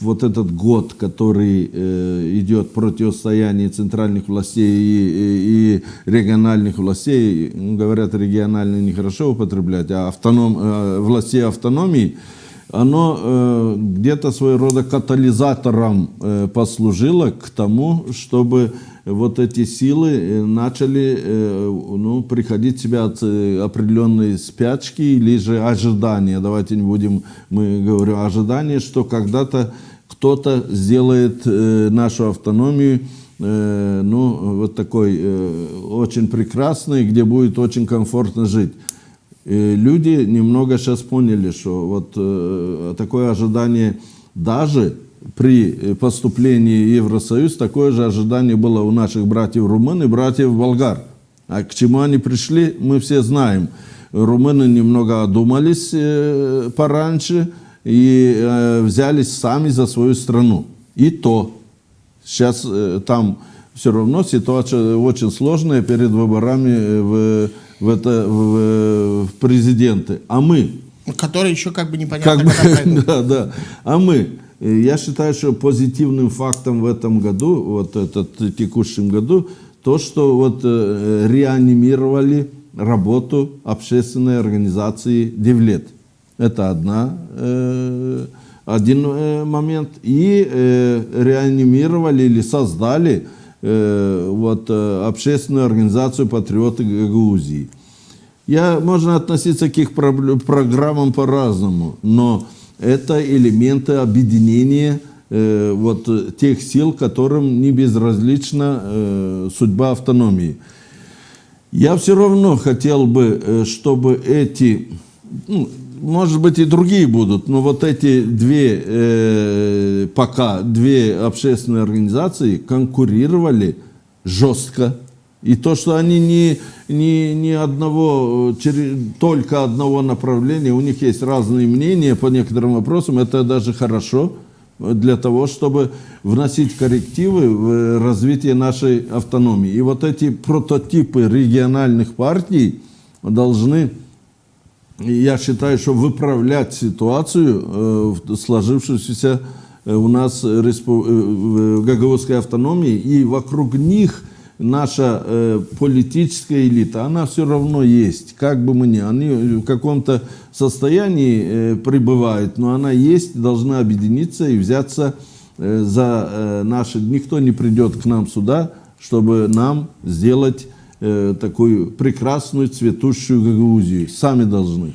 вот этот год, который идет противостояние центральных властей и региональных властей, говорят, региональные нехорошо употреблять, а властей автономии, оно где-то своего рода катализатором послужило к тому, чтобы вот эти силы начали приходить в себя от определенной спячки или же ожидания. Давайте не будем, мы говорим ожидания, что когда-то кто-то сделает нашу автономию вот такой очень прекрасной, где будет очень комфортно жить. Люди немного сейчас поняли, что вот такое ожидание даже при поступлении в Евросоюз, такое же ожидание было у наших братьев румын и братьев болгар. А к чему они пришли, мы все знаем. Румыны немного одумались пораньше и взялись сами за свою страну. И то. Сейчас там все равно ситуация очень сложная перед выборами в президенты. А мы... Которые еще как бы непонятно, когда пройдут. Да. А мы... Я считаю, что позитивным фактом в этом году, вот этот текущем году, то, что вот реанимировали работу общественной организации «Девлет». Это один момент. И реанимировали или создали вот общественную организацию «Патриоты Гагаузии». Можно относиться к их программам по-разному, но это элементы объединения вот тех сил, которым не безразлична судьба автономии. Я все равно хотел бы, чтобы эти, может быть и другие будут, но вот эти две общественные организации конкурировали жестко. И то, что они только одного направления, у них есть разные мнения по некоторым вопросам, это даже хорошо для того, чтобы вносить коррективы в развитие нашей автономии. И вот эти прототипы региональных партий должны, я считаю, что выправлять ситуацию, сложившуюся у нас в гагаузской автономии, и вокруг них наша политическая элита, она все равно есть, как бы мы ни, они в каком-то состоянии пребывают, но она есть, должна объединиться и взяться за наши. Никто не придет к нам сюда, чтобы нам сделать такую прекрасную цветущую Гагаузию. Сами должны.